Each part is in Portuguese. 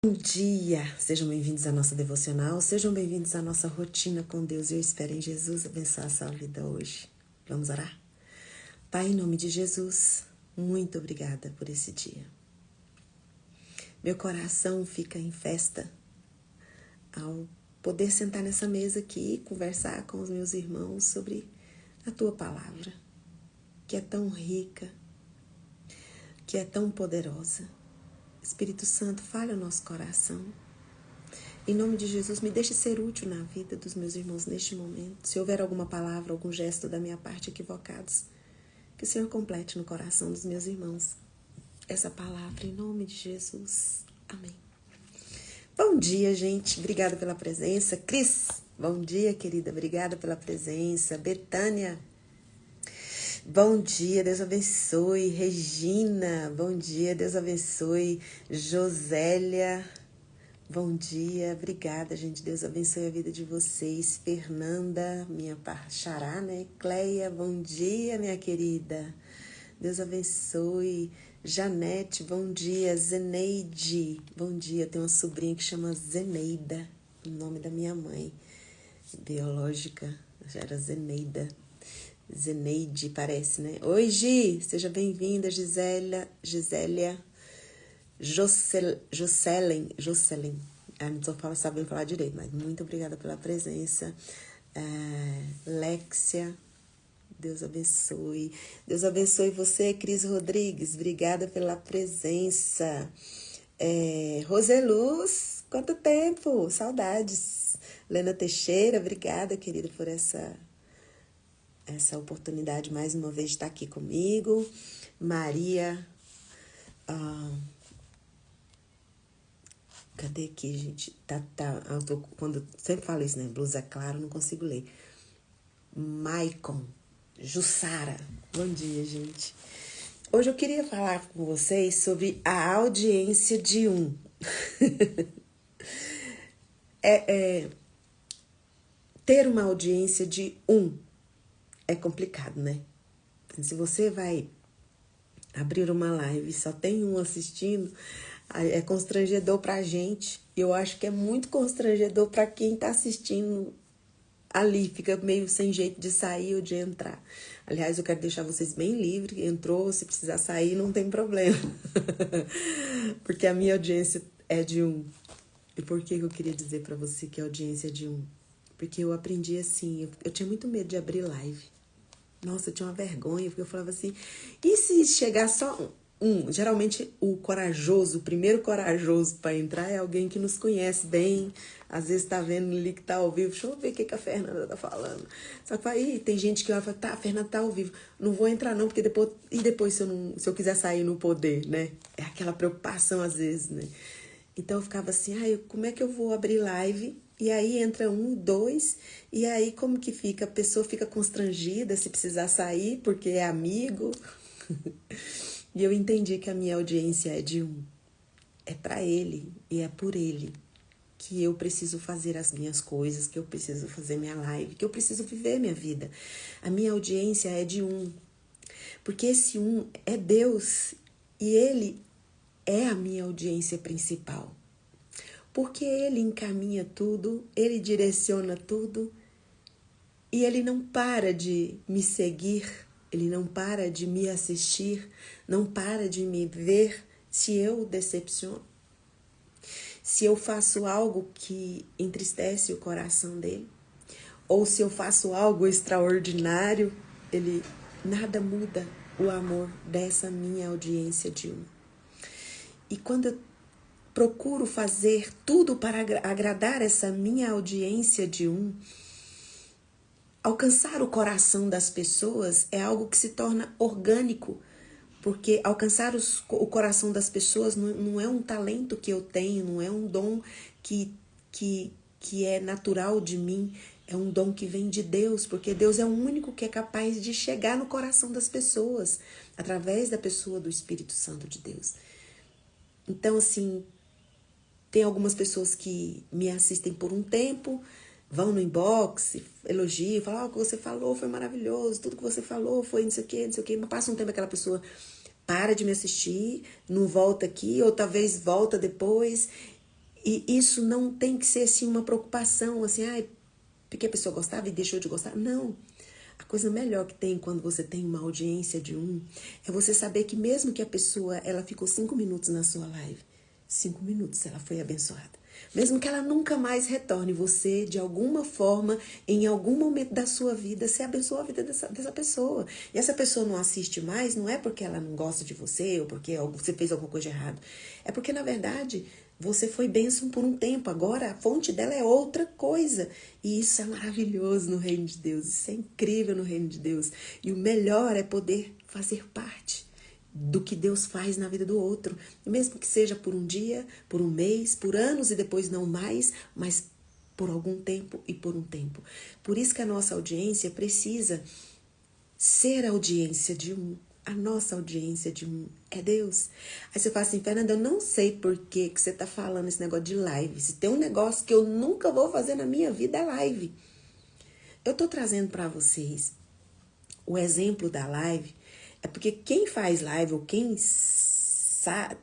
Bom dia! Sejam bem-vindos à nossa devocional, sejam bem-vindos à nossa rotina com Deus. Eu espero em Jesus abençoar a sua vida hoje. Vamos orar? Pai, em nome de Jesus, muito obrigada por esse dia. Meu coração fica em festa ao poder sentar nessa mesa aqui e conversar com os meus irmãos sobre a Tua Palavra, que é tão rica, que é tão poderosa. Espírito Santo, fale o nosso coração. Em nome de Jesus, me deixe ser útil na vida dos meus irmãos neste momento. Se houver alguma palavra, algum gesto da minha parte equivocados, que o Senhor complete no coração dos meus irmãos essa palavra, em nome de Jesus. Amém. Bom dia, gente. Obrigada pela presença. Cris, bom dia, querida. Obrigada pela presença. Betânia, bom dia, Deus abençoe. Regina, bom dia, Deus abençoe. Josélia, bom dia, obrigada, gente. Deus abençoe a vida de vocês. Fernanda, minha xará, né? Cleia, bom dia, minha querida. Deus abençoe. Janete, bom dia. Zeneide, bom dia. Tem uma sobrinha que chama Zeneida, o nome da minha mãe biológica. Já era Zeneida. Zeneide, parece, né? Oi, Gi, seja bem-vinda. Gisélia, Jocelyn. Não estou sabendo falar direito, mas muito obrigada pela presença. Lexia, Deus abençoe. Deus abençoe você, Cris Rodrigues. Obrigada pela presença. Roseluz, quanto tempo, saudades. Lena Teixeira, obrigada, querida, por essa oportunidade mais uma vez de estar aqui comigo. Maria, cadê aqui, gente? Quando sempre falo isso, né? Blusa clara, não consigo ler. Maicon, Jussara, bom dia, gente. Hoje eu queria falar com vocês sobre a audiência de um. Ter uma audiência de um é complicado, né? Se você vai abrir uma live e só tem um assistindo, é constrangedor pra gente. Eu acho que é muito constrangedor pra quem tá assistindo ali, fica meio sem jeito de sair ou de entrar. Aliás, eu quero deixar vocês bem livres. Entrou, se precisar sair, não tem problema. Porque a minha audiência é de um. E por que eu queria dizer pra você que a audiência é de um? Porque eu aprendi assim, eu tinha muito medo de abrir live. Nossa, eu tinha uma vergonha, porque eu falava assim, e se chegar só um? Geralmente o corajoso, o primeiro corajoso para entrar é alguém que nos conhece bem, às vezes tá vendo ali que tá ao vivo, deixa eu ver o que a Fernanda tá falando. Só que aí tem gente que olha e fala, tá, a Fernanda tá ao vivo, não vou entrar não, porque depois se eu quiser sair no poder, né? É aquela preocupação às vezes, né? Então eu ficava assim, como é que eu vou abrir live? E aí entra um, dois, e aí como que fica? A pessoa fica constrangida se precisar sair, porque é amigo. E eu entendi que a minha audiência é de um. É para ele e é por ele que eu preciso fazer as minhas coisas, que eu preciso fazer minha live, que eu preciso viver minha vida. A minha audiência é de um. Porque esse um é Deus e ele é a minha audiência principal. Porque ele encaminha tudo, ele direciona tudo e ele não para de me seguir, ele não para de me assistir, não para de me ver se eu decepciono. Se eu faço algo que entristece o coração dele, ou se eu faço algo extraordinário, ele nada muda o amor dessa minha audiência de um. E quando eu procuro fazer tudo para agradar essa minha audiência de um, alcançar o coração das pessoas é algo que se torna orgânico, porque alcançar o coração das pessoas não é um talento que eu tenho, não é um dom que é natural de mim, é um dom que vem de Deus, porque Deus é o único que é capaz de chegar no coração das pessoas, através da pessoa do Espírito Santo de Deus. Então, assim, tem algumas pessoas que me assistem por um tempo, vão no inbox, elogiam, falam, o que você falou foi maravilhoso, tudo que você falou foi não sei o quê, mas passa um tempo aquela pessoa para de me assistir, não volta aqui, ou talvez volta depois, E isso não tem que ser assim uma preocupação, assim, ai, porque a pessoa gostava e deixou de gostar. Não. A coisa melhor que tem quando você tem uma audiência de um é você saber que mesmo que a pessoa ela ficou 5 minutos na sua live, 5 minutos ela foi abençoada. Mesmo que ela nunca mais retorne, você, de alguma forma, em algum momento da sua vida, você abençoou a vida dessa pessoa. E essa pessoa não assiste mais, não é porque ela não gosta de você ou porque você fez alguma coisa errada. É porque, na verdade, você foi bênção por um tempo. Agora, a fonte dela é outra coisa. E isso é maravilhoso no reino de Deus. Isso é incrível no reino de Deus. E o melhor é poder fazer parte do que Deus faz na vida do outro, mesmo que seja por um dia, por um mês, por anos e depois não mais, mas por algum tempo e por um tempo. Por isso que a nossa audiência precisa ser a audiência de um. A nossa audiência de um é Deus. Aí você fala assim, Fernanda, eu não sei por que você está falando esse negócio de live. Se tem um negócio que eu nunca vou fazer na minha vida é live. Eu estou trazendo para vocês o exemplo da live. É porque quem faz live ou quem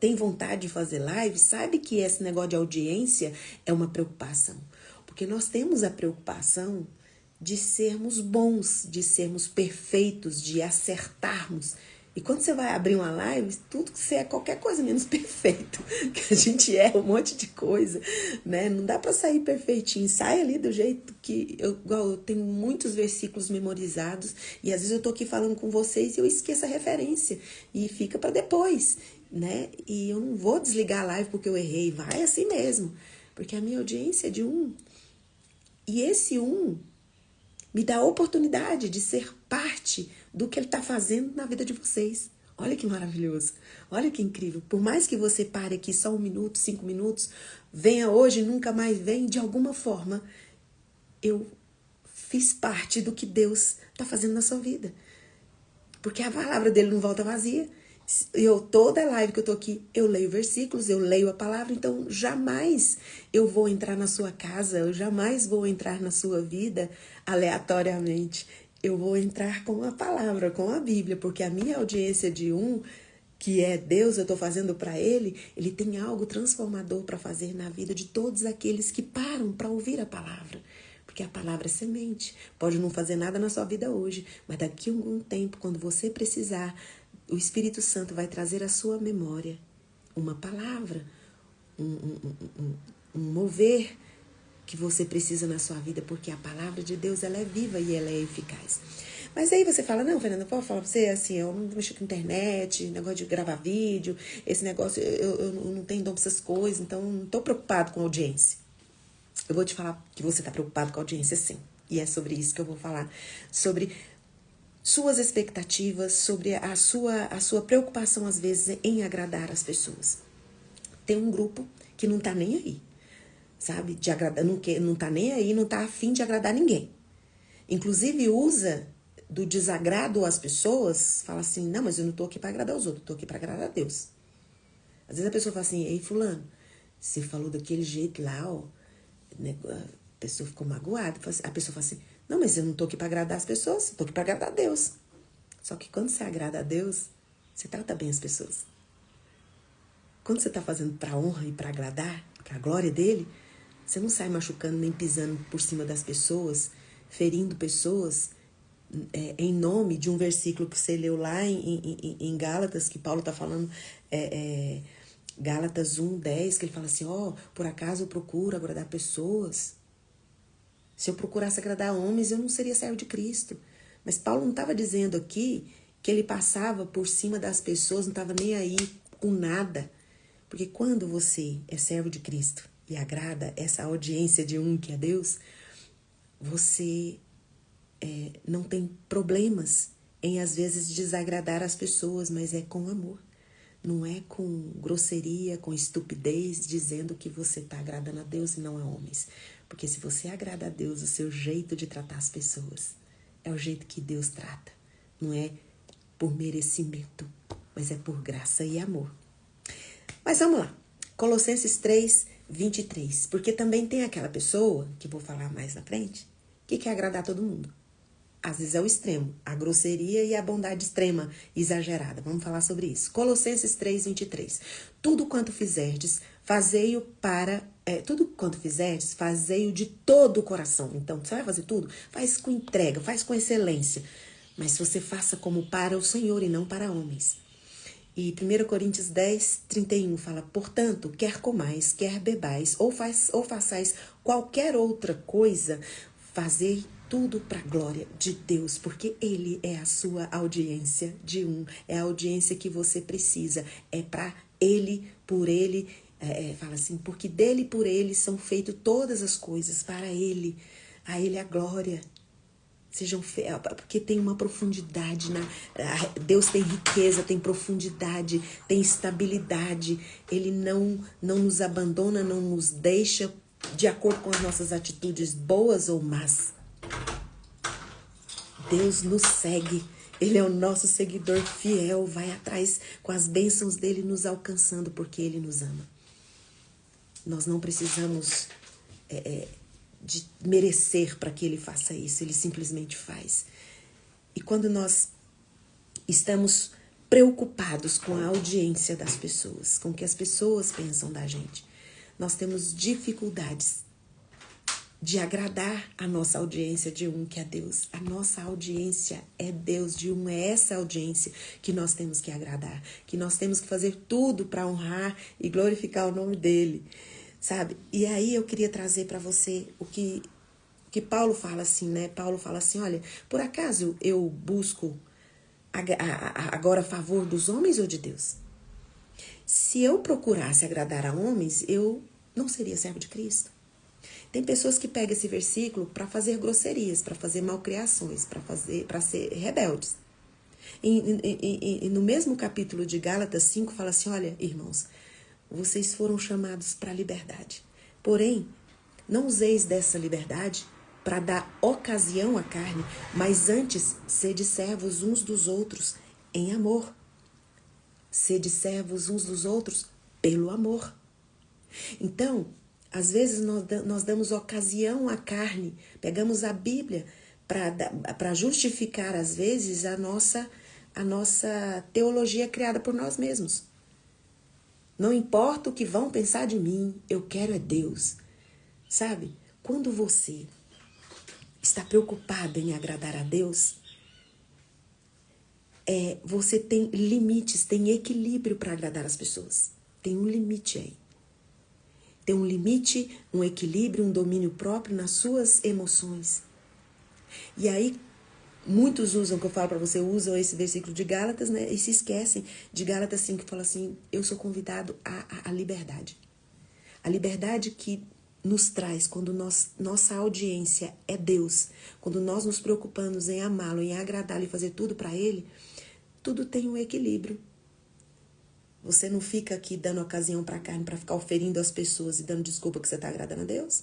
tem vontade de fazer live sabe que esse negócio de audiência é uma preocupação. Porque nós temos a preocupação de sermos bons, de sermos perfeitos, de acertarmos. E quando você vai abrir uma live, tudo que você é qualquer coisa menos perfeito, que a gente erra um monte de coisa, né? Não dá pra sair perfeitinho, sai ali do jeito que eu tenho muitos versículos memorizados e às vezes eu tô aqui falando com vocês e eu esqueço a referência e fica pra depois, né? E eu não vou desligar a live porque eu errei, vai assim mesmo, porque a minha audiência é de um. E esse um me dá a oportunidade de ser parte do que ele está fazendo na vida de vocês. Olha que maravilhoso, olha que incrível. Por mais que você pare aqui só 1 minuto, 5 minutos, venha hoje e nunca mais vem, de alguma forma, eu fiz parte do que Deus está fazendo na sua vida. Porque a palavra dele não volta vazia. Toda live que eu tô aqui, eu leio versículos, eu leio a palavra, então jamais eu vou entrar na sua casa, eu jamais vou entrar na sua vida aleatoriamente. Eu vou entrar com a palavra, com a Bíblia, porque a minha audiência de um, que é Deus, eu tô fazendo para ele tem algo transformador para fazer na vida de todos aqueles que param para ouvir a palavra. Porque a palavra é semente. Pode não fazer nada na sua vida hoje, mas daqui a algum tempo, quando você precisar, o Espírito Santo vai trazer à sua memória uma palavra, um mover que você precisa na sua vida, porque a palavra de Deus ela é viva e ela é eficaz. Mas aí você fala, não, Fernanda, posso falar pra você assim, eu não mexo com internet, negócio de gravar vídeo, esse negócio, eu não tenho dom pra essas coisas, então não tô preocupado com a audiência. Eu vou te falar que você tá preocupado com a audiência, sim. E é sobre isso que eu vou falar, sobre suas expectativas, sobre a sua preocupação, às vezes, em agradar as pessoas. Tem um grupo que não tá nem aí, sabe? De agradar, não tá nem aí, não tá afim de agradar ninguém. Inclusive, usa do desagrado às pessoas, fala assim, não, mas eu não tô aqui pra agradar os outros, eu tô aqui pra agradar a Deus. Às vezes a pessoa fala assim, ei, fulano, você falou daquele jeito lá, ó, a pessoa ficou magoada, a pessoa fala assim, não, mas eu não tô aqui pra agradar as pessoas, eu tô aqui pra agradar a Deus. Só que quando você agrada a Deus, você trata bem as pessoas. Quando você tá fazendo pra honra e pra agradar, pra glória dele, você não sai machucando nem pisando por cima das pessoas, ferindo pessoas, em nome de um versículo que você leu lá em Gálatas, que Paulo tá falando, Gálatas 1:10, que ele fala assim, por acaso eu procuro agradar pessoas? Se eu procurasse agradar homens, eu não seria servo de Cristo. Mas Paulo não estava dizendo aqui que ele passava por cima das pessoas, não estava nem aí com nada. Porque quando você é servo de Cristo e agrada essa audiência de um que é Deus, você não tem problemas em, às vezes, desagradar as pessoas, mas é com amor. Não é com grosseria, com estupidez, dizendo que você está agradando a Deus e não a homens. Porque se você agrada a Deus, o seu jeito de tratar as pessoas é o jeito que Deus trata. Não é por merecimento, mas é por graça e amor. Mas vamos lá. Colossenses 3:23. Porque também tem aquela pessoa, que vou falar mais na frente, que quer agradar todo mundo. Às vezes é o extremo, a grosseria e a bondade extrema, exagerada. Vamos falar sobre isso. Colossenses 3:23. Tudo quanto fizerdes, fazei-o para tudo quanto fizerdes, fazei-o de todo o coração. Então, você vai fazer tudo? Faz com entrega, faz com excelência. Mas você faça como para o Senhor e não para homens. E 1 Coríntios 10, 31 fala, portanto, quer comais, quer bebais, ou façais qualquer outra coisa, fazei tudo para a glória de Deus, porque Ele é a sua audiência de é a audiência que você precisa, é para Ele, por Ele, fala assim, porque dele e por Ele são feitas todas as coisas, para Ele, a Ele a glória. Sejam porque tem uma profundidade, Deus tem riqueza, tem profundidade, tem estabilidade. Ele não nos abandona, não nos deixa de acordo com as nossas atitudes boas ou más. Deus nos segue, Ele é o nosso seguidor fiel, vai atrás com as bênçãos dele nos alcançando, porque Ele nos ama. Nós não precisamos de merecer para que Ele faça isso, Ele simplesmente faz. E quando nós estamos preocupados com a audiência das pessoas, com o que as pessoas pensam da gente, nós temos dificuldades de agradar a nossa audiência de que é Deus. A nossa audiência é Deus, é essa audiência que nós temos que agradar, que nós temos que fazer tudo para honrar e glorificar o nome dEle, sabe? E aí eu queria trazer para você o que Paulo fala assim, né? Paulo fala assim, olha, por acaso eu busco agora a favor dos homens ou de Deus? Se eu procurasse agradar a homens, eu não seria servo de Cristo. Tem pessoas que pegam esse versículo para fazer grosserias, para fazer malcriações, para ser rebeldes. E no mesmo capítulo de Gálatas 5 fala assim, olha, irmãos, vocês foram chamados para a liberdade. Porém, não useis dessa liberdade para dar ocasião à carne, mas antes sede servos uns dos outros em amor. Sede servos uns dos outros pelo amor. Então, às vezes nós damos ocasião à carne, pegamos a Bíblia para justificar, às vezes, a nossa teologia criada por nós mesmos. Não importa o que vão pensar de mim, eu quero é Deus. Sabe? Quando você está preocupado em agradar a Deus, você tem limites, tem equilíbrio para agradar as pessoas. Tem um limite aí. Tem um limite, um equilíbrio, um domínio próprio nas suas emoções. E aí, muitos usam, que eu falo para você, usam esse versículo de Gálatas, né? E se esquecem de Gálatas 5, que fala assim, eu sou convidado à liberdade. A liberdade que nos traz quando nossa audiência é Deus, quando nós nos preocupamos em amá-lo, em agradá-lo e fazer tudo para Ele, tudo tem um equilíbrio. Você não fica aqui dando ocasião para a carne, para ficar oferindo às pessoas e dando desculpa que você está agradando a Deus.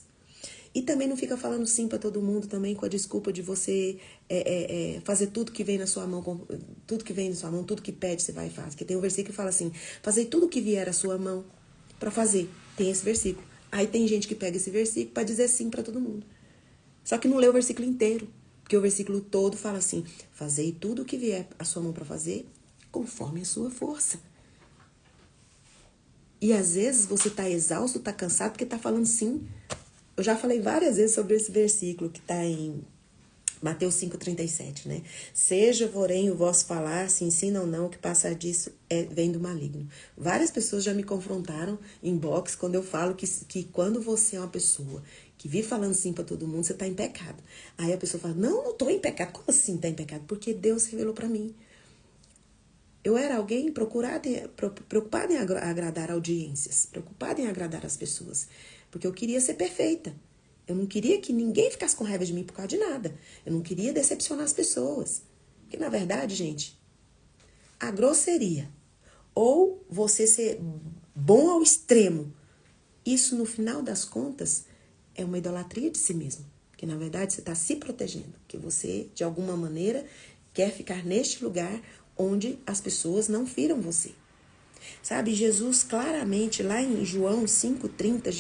E também não fica falando sim para todo mundo também com a desculpa de você fazer tudo que vem na sua mão, tudo que vem na sua mão, tudo que pede você vai e faz. Porque tem um versículo que fala assim, fazei tudo que vier à sua mão para fazer. Tem esse versículo. Aí tem gente que pega esse versículo para dizer sim para todo mundo. Só que não lê o versículo inteiro. Porque o versículo todo fala assim, fazei tudo que vier à sua mão para fazer conforme a sua força. E às vezes você está exausto, está cansado, porque está falando sim. Eu já falei várias vezes sobre esse versículo que está em Mateus 5,37, né? Seja, porém, o vosso falar, se ensina ou não, que passar disso vem do maligno. Várias pessoas já me confrontaram em box quando eu falo que quando você é uma pessoa que vive falando sim para todo mundo, você está em pecado. Aí a pessoa fala, não estou em pecado. Como assim está em pecado? Porque Deus revelou para mim. Eu era alguém preocupada em agradar audiências, preocupada em agradar as pessoas, porque eu queria ser perfeita. Eu não queria que ninguém ficasse com raiva de mim por causa de nada. Eu não queria decepcionar as pessoas. Porque, na verdade, gente, a grosseria ou você ser bom ao extremo, isso, no final das contas, é uma idolatria de si mesmo. Porque, na verdade, você está se protegendo. Que você, de alguma maneira, quer ficar neste lugar onde as pessoas não firam você. Sabe, Jesus claramente, lá em João 5,30,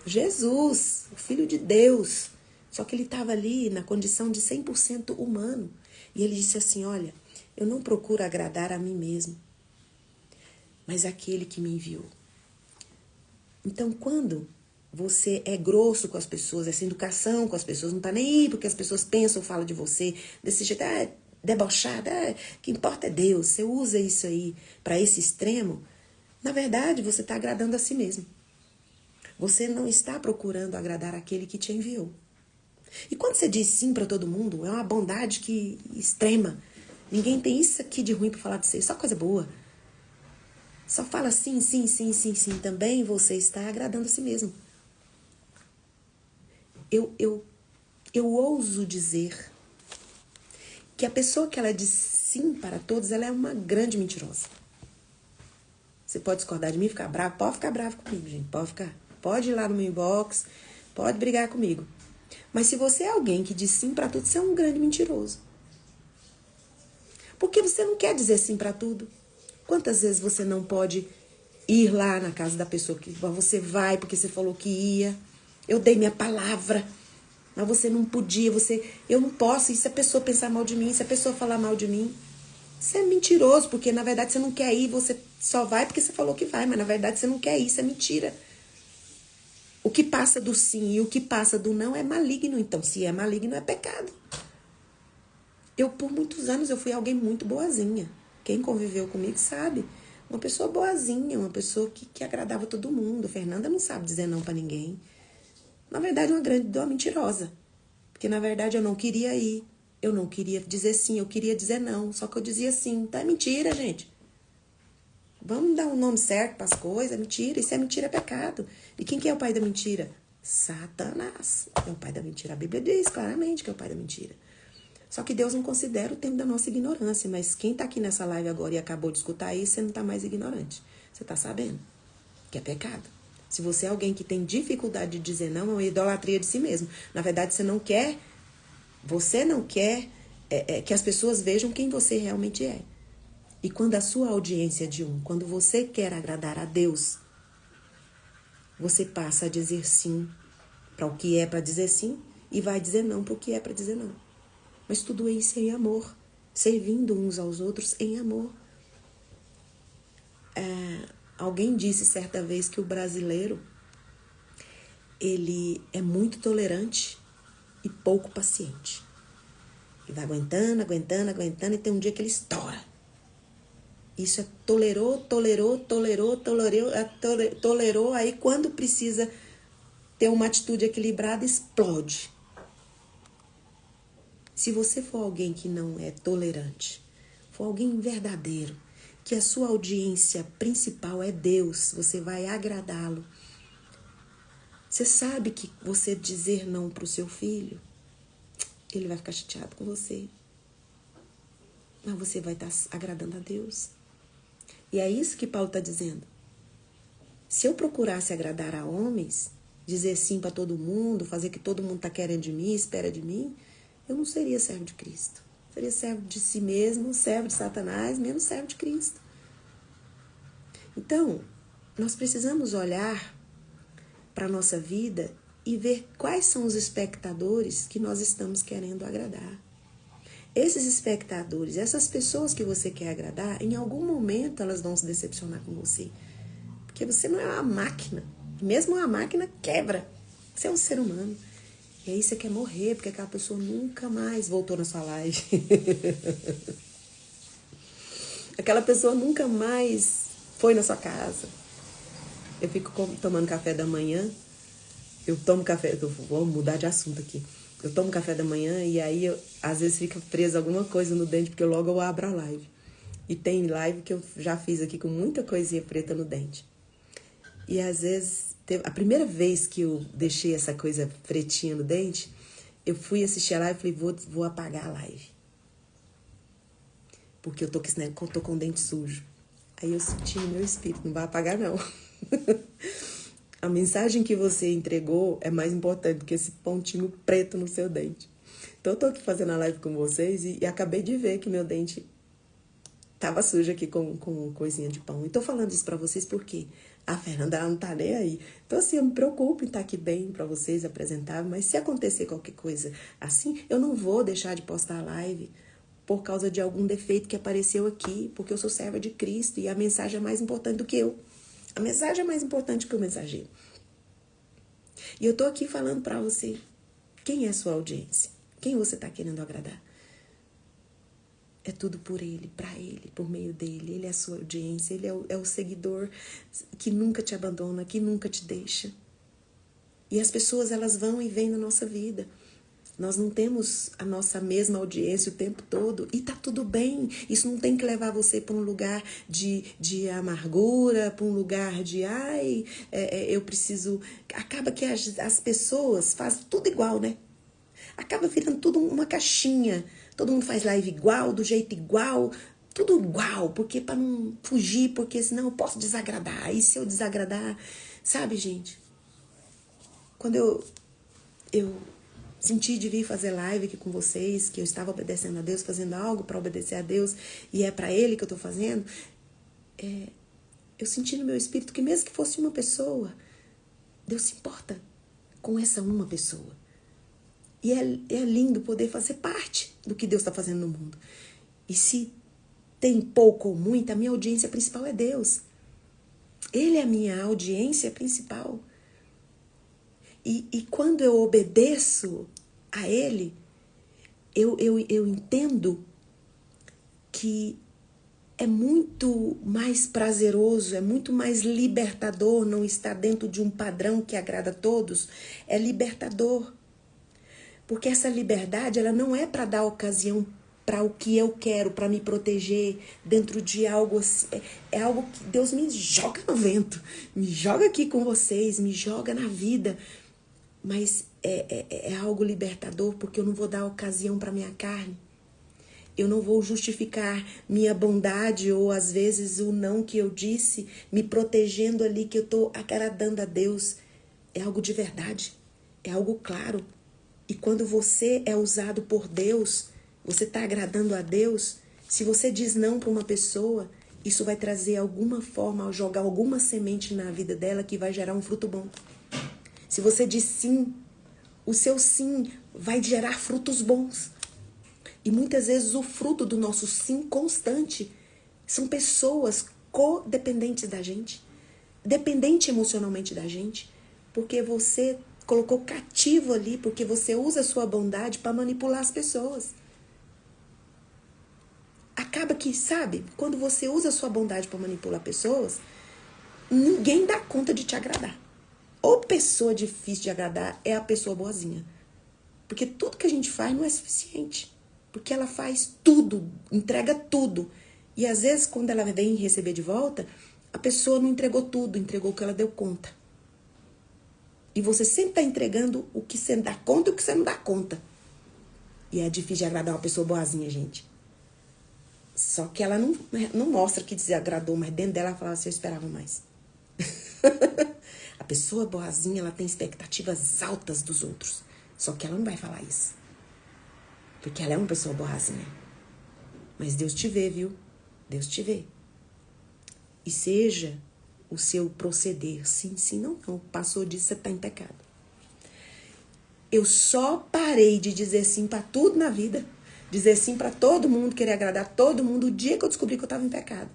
Jesus, o Filho de Deus, só que ele estava ali na condição de 100% humano. E ele disse assim, olha, eu não procuro agradar a mim mesmo, mas aquele que me enviou. Então, quando você é grosso com as pessoas, essa educação com as pessoas, não tá nem aí porque as pessoas pensam ou falam de você, desse jeito, debochada, que importa é Deus, você usa isso aí para esse extremo, na verdade, você está agradando a si mesmo. Você não está procurando agradar aquele que te enviou. E quando você diz sim para todo mundo, é uma bondade que extrema. Ninguém tem isso aqui de ruim para falar de você, só coisa boa. Só fala sim, sim, sim, sim, sim. Também você está agradando a si mesmo. Eu ouso dizer que a pessoa que ela diz sim para todos, ela é uma grande mentirosa. Você pode discordar de mim, ficar bravo, pode ficar bravo comigo, gente, pode ir lá no meu inbox, pode brigar comigo. Mas se você é alguém que diz sim para tudo, você é um grande mentiroso. Porque você não quer dizer sim para tudo. Quantas vezes você não pode ir lá na casa da pessoa que você vai porque você falou que ia? Eu dei minha palavra, mas você não podia, eu não posso. E se a pessoa pensar mal de mim, se a pessoa falar mal de mim? Você é mentiroso, porque na verdade você não quer ir, você só vai porque você falou que vai, mas na verdade você não quer ir, isso é mentira. O que passa do sim e o que passa do não é maligno, então se é maligno é pecado. Por muitos anos, eu fui alguém muito boazinha. Quem conviveu comigo sabe. Uma pessoa boazinha, uma pessoa que agradava todo mundo. Fernanda não sabe dizer não pra ninguém. Na verdade, uma mentirosa. Porque, na verdade, eu não queria ir. Eu não queria dizer sim, eu queria dizer não. Só que eu dizia sim. Tá? É mentira, gente. Vamos dar um nome certo pras coisas. É mentira. Isso é mentira, é pecado. E quem que é o pai da mentira? Satanás. É o pai da mentira. A Bíblia diz claramente que é o pai da mentira. Só que Deus não considera o tempo da nossa ignorância. Mas quem está aqui nessa live agora e acabou de escutar isso, você não está mais ignorante. Você está sabendo que é pecado. Se você é alguém que tem dificuldade de dizer não, é uma idolatria de si mesmo. Na verdade, você não quer que as pessoas vejam quem você realmente é. E quando a sua audiência é de quando você quer agradar a Deus, você passa a dizer sim para o que é para dizer sim e vai dizer não para o que é para dizer não. Mas tudo isso em amor, servindo uns aos outros em amor. Alguém disse certa vez que o brasileiro, ele é muito tolerante e pouco paciente. E vai aguentando, aguentando, aguentando, e tem um dia que ele estoura. Isso é tolerou, aí quando precisa ter uma atitude equilibrada, explode. Se você for alguém que não é tolerante, for alguém verdadeiro, que a sua audiência principal é Deus, você vai agradá-lo. Você sabe que você dizer não para o seu filho, ele vai ficar chateado com você. Mas você vai estar agradando a Deus. E é isso que Paulo está dizendo. Se eu procurasse agradar a homens, dizer sim para todo mundo, fazer o que todo mundo está querendo de mim, espera de mim, eu não seria servo de Cristo. Seria servo de si mesmo, servo de Satanás, menos servo de Cristo. Então, nós precisamos olhar para a nossa vida e ver quais são os espectadores que nós estamos querendo agradar. Esses espectadores, essas pessoas que você quer agradar, em algum momento elas vão se decepcionar com você. Porque você não é uma máquina. Mesmo uma máquina quebra. Você é um ser humano. E aí você quer morrer, porque aquela pessoa nunca mais voltou na sua live. Aquela pessoa nunca mais foi na sua casa. Eu fico tomando café da manhã. Eu tomo café... Vou mudar de assunto aqui. Eu tomo café da manhã e aí, às vezes, fica presa alguma coisa no dente, porque logo eu abro a live. E tem live que eu já fiz aqui com muita coisinha preta no dente. E, às vezes, a primeira vez que eu deixei essa coisa pretinha no dente, eu fui assistir a live e falei, vou apagar a live. Porque eu tô com o dente sujo. Aí eu senti no meu espírito, não vai apagar, não. A mensagem que você entregou é mais importante do que esse pontinho preto no seu dente. Então, eu tô aqui fazendo a live com vocês e acabei de ver que meu dente tava sujo aqui com coisinha de pão. E tô falando isso pra vocês porque a Fernanda, ela não tá nem aí. Então, assim, eu me preocupo em estar aqui bem pra vocês, apresentar. Mas se acontecer qualquer coisa assim, eu não vou deixar de postar a live por causa de algum defeito que apareceu aqui, porque eu sou serva de Cristo e a mensagem é mais importante do que eu. A mensagem é mais importante que o mensageiro. E eu tô aqui falando para você, quem é a sua audiência? Quem você tá querendo agradar? É tudo por ele, para ele, por meio dele. Ele é a sua audiência, ele é o seguidor que nunca te abandona, que nunca te deixa. E as pessoas, elas vão e vêm na nossa vida. Nós não temos a nossa mesma audiência o tempo todo. E tá tudo bem. Isso não tem que levar você para um lugar de amargura, para um lugar de, eu preciso... Acaba que as pessoas fazem tudo igual, né? Acaba virando tudo uma caixinha. Todo mundo faz live igual, do jeito igual, tudo igual, porque para não fugir, porque senão eu posso desagradar. E se eu desagradar, sabe, gente? Quando eu senti de vir fazer live aqui com vocês, que eu estava obedecendo a Deus, fazendo algo para obedecer a Deus, e é para Ele que eu estou fazendo, eu senti no meu espírito que mesmo que fosse uma pessoa, Deus se importa com essa uma pessoa. E é lindo poder fazer parte do que Deus está fazendo no mundo. E se tem pouco ou muito, a minha audiência principal é Deus. Ele é a minha audiência principal. E quando eu obedeço a Ele, eu entendo que é muito mais prazeroso, é muito mais libertador não estar dentro de um padrão que agrada a todos. É libertador. Porque essa liberdade, ela não é para dar ocasião para o que eu quero, para me proteger dentro de algo assim. É algo que Deus me joga no vento, me joga aqui com vocês, me joga na vida. Mas é algo libertador, porque eu não vou dar ocasião para minha carne. Eu não vou justificar minha bondade ou às vezes o não que eu disse, me protegendo ali que eu estou agradando a Deus. É algo de verdade, é algo claro. E quando você é usado por Deus, você está agradando a Deus, se você diz não para uma pessoa, isso vai trazer alguma forma, jogar alguma semente na vida dela que vai gerar um fruto bom. Se você diz sim, o seu sim vai gerar frutos bons. E muitas vezes o fruto do nosso sim constante são pessoas codependentes da gente, dependente emocionalmente da gente, porque você colocou cativo ali, porque você usa a sua bondade para manipular as pessoas. Acaba que, sabe, quando você usa a sua bondade para manipular pessoas, ninguém dá conta de te agradar. Ou pessoa difícil de agradar é a pessoa boazinha. Porque tudo que a gente faz não é suficiente. Porque ela faz tudo, entrega tudo. E às vezes, quando ela vem receber de volta, a pessoa não entregou tudo, entregou o que ela deu conta. E você sempre está entregando o que você dá conta e o que você não dá conta. E é difícil de agradar uma pessoa boazinha, gente. Só que ela não mostra que desagradou, mas dentro dela ela fala assim, eu esperava mais. A pessoa boazinha, ela tem expectativas altas dos outros. Só que ela não vai falar isso. Porque ela é uma pessoa boazinha. Mas Deus te vê, viu? Deus te vê. E seja o seu proceder. Sim, sim, não. Passou disso, você está em pecado. Eu só parei de dizer sim para tudo na vida. Dizer sim para todo mundo, querer agradar todo mundo, o dia que eu descobri que eu estava em pecado.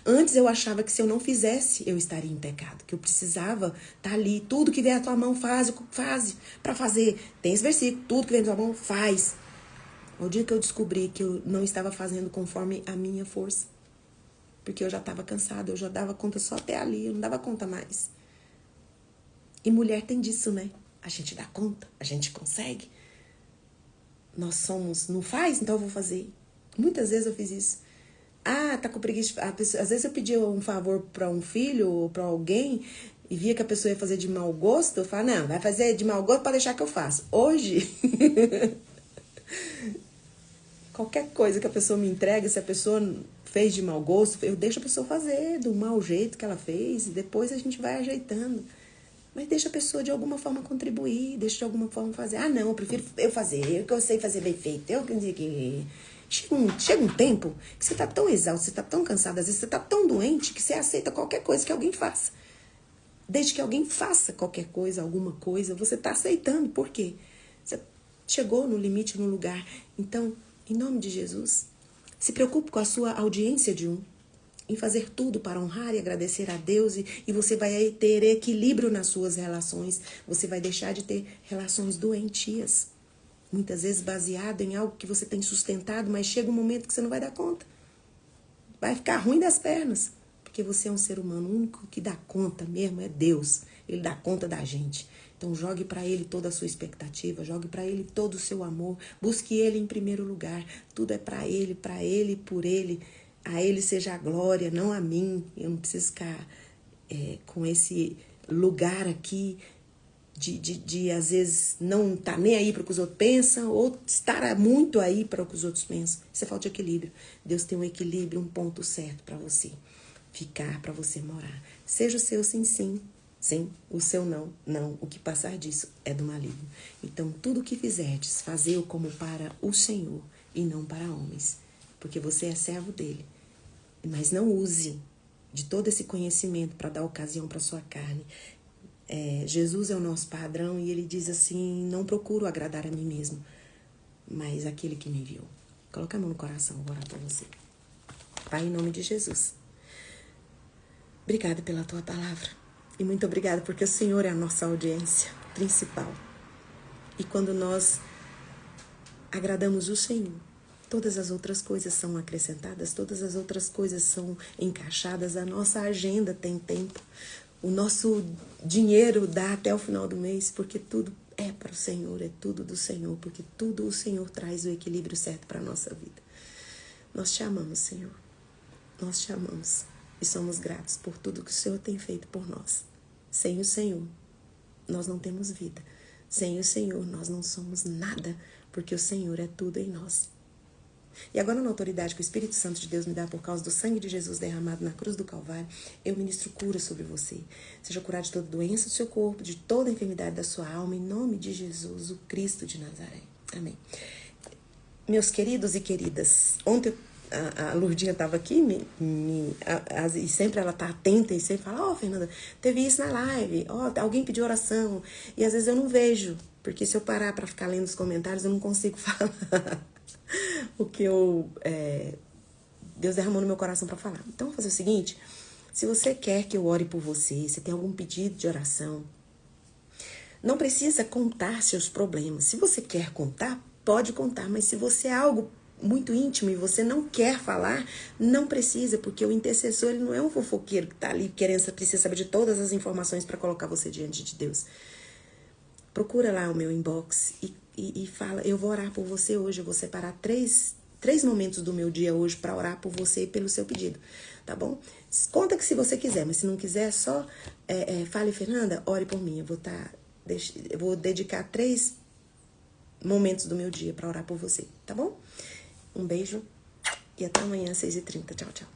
Antes eu achava que se eu não fizesse, eu estaria em pecado. Que eu precisava estar ali. Tudo que vier à tua mão, faz para fazer. Tem esse versículo. Tudo que vem à tua mão, faz. O dia que eu descobri que eu não estava fazendo conforme a minha força. Porque eu já estava cansada. Eu já dava conta só até ali. Eu não dava conta mais. E mulher tem disso, né? A gente dá conta. A gente consegue. Nós somos... Não faz? Então eu vou fazer. Muitas vezes eu fiz isso. Tá com preguiça. Às vezes eu pedia um favor para um filho ou para alguém e via que a pessoa ia fazer de mau gosto, eu falava, não, vai fazer de mau gosto para deixar que eu faço. Hoje, qualquer coisa que a pessoa me entrega, se a pessoa fez de mau gosto, eu deixo a pessoa fazer do mau jeito que ela fez e depois a gente vai ajeitando. Mas deixa a pessoa de alguma forma contribuir, deixa de alguma forma fazer. Não, eu prefiro eu fazer, que eu sei fazer bem feito. Chega um tempo que você tá tão exausto, você tá tão cansado, às vezes você tá tão doente que você aceita qualquer coisa que alguém faça. Desde que alguém faça qualquer coisa, alguma coisa, você tá aceitando. Por quê? Você chegou no limite, no lugar. Então, em nome de Jesus, se preocupe com a sua audiência de um. em fazer tudo para honrar e agradecer a Deus, e você vai ter equilíbrio nas suas relações. Você vai deixar de ter relações doentias, muitas vezes baseado em algo que você tem sustentado, mas chega um momento que você não vai dar conta. Vai ficar ruim das pernas, porque você é um ser humano. O único que dá conta mesmo é Deus. Ele dá conta da gente. Então jogue para Ele toda a sua expectativa, jogue para Ele todo o seu amor, busque Ele em primeiro lugar. Tudo é para Ele e por Ele. A Ele seja a glória, não a mim. Eu não preciso ficar com esse lugar aqui de às vezes não tá nem aí para o que os outros pensam, ou estar muito aí para o que os outros pensam. Isso é falta de equilíbrio. Deus tem um equilíbrio, um ponto certo para você ficar, para você morar. Seja o seu sim, sim. Sim, o seu não, não. O que passar disso é do maligno. Então, tudo o que fizerdes, fazei-o como para o Senhor e não para homens. Porque você é servo dele. Mas não use de todo esse conhecimento para dar ocasião para sua carne. Jesus é o nosso padrão e ele diz assim, não procuro agradar a mim mesmo, mas aquele que me enviou. Coloca a mão no coração, vou orar por você. Pai, em nome de Jesus. Obrigada pela tua palavra. E muito obrigada porque o Senhor é a nossa audiência principal. E quando nós agradamos o Senhor, todas as outras coisas são acrescentadas, todas as outras coisas são encaixadas, a nossa agenda tem tempo, o nosso dinheiro dá até o final do mês, porque tudo é para o Senhor, é tudo do Senhor, porque tudo o Senhor traz o equilíbrio certo para a nossa vida. Nós te amamos, Senhor. Nós te amamos. E somos gratos por tudo que o Senhor tem feito por nós. Sem o Senhor, nós não temos vida. Sem o Senhor, nós não somos nada, porque o Senhor é tudo em nós. E agora, na autoridade que o Espírito Santo de Deus me dá por causa do sangue de Jesus derramado na cruz do Calvário, eu ministro cura sobre você. Seja curado de toda doença do seu corpo, de toda enfermidade da sua alma, em nome de Jesus, o Cristo de Nazaré. Amém. Meus queridos e queridas, ontem a Lurdinha estava aqui e sempre ela está atenta e sempre fala, Fernanda, teve isso na live, alguém pediu oração. E às vezes eu não vejo, porque se eu parar para ficar lendo os comentários, eu não consigo falar o que Deus derramou no meu coração para falar. Então, vou fazer o seguinte, se você quer que eu ore por você, se tem algum pedido de oração, não precisa contar seus problemas. Se você quer contar, pode contar, mas se você é algo muito íntimo e você não quer falar, não precisa, porque o intercessor ele não é um fofoqueiro que está ali precisa saber de todas as informações para colocar você diante de Deus. Procura lá o meu inbox e fala, eu vou orar por você hoje, eu vou separar três momentos do meu dia hoje para orar por você e pelo seu pedido, tá bom? Conta que se você quiser, mas se não quiser, só fale, Fernanda, ore por mim, eu vou dedicar 3 momentos do meu dia para orar por você, tá bom? Um beijo e até amanhã, às 6h30. Tchau, tchau.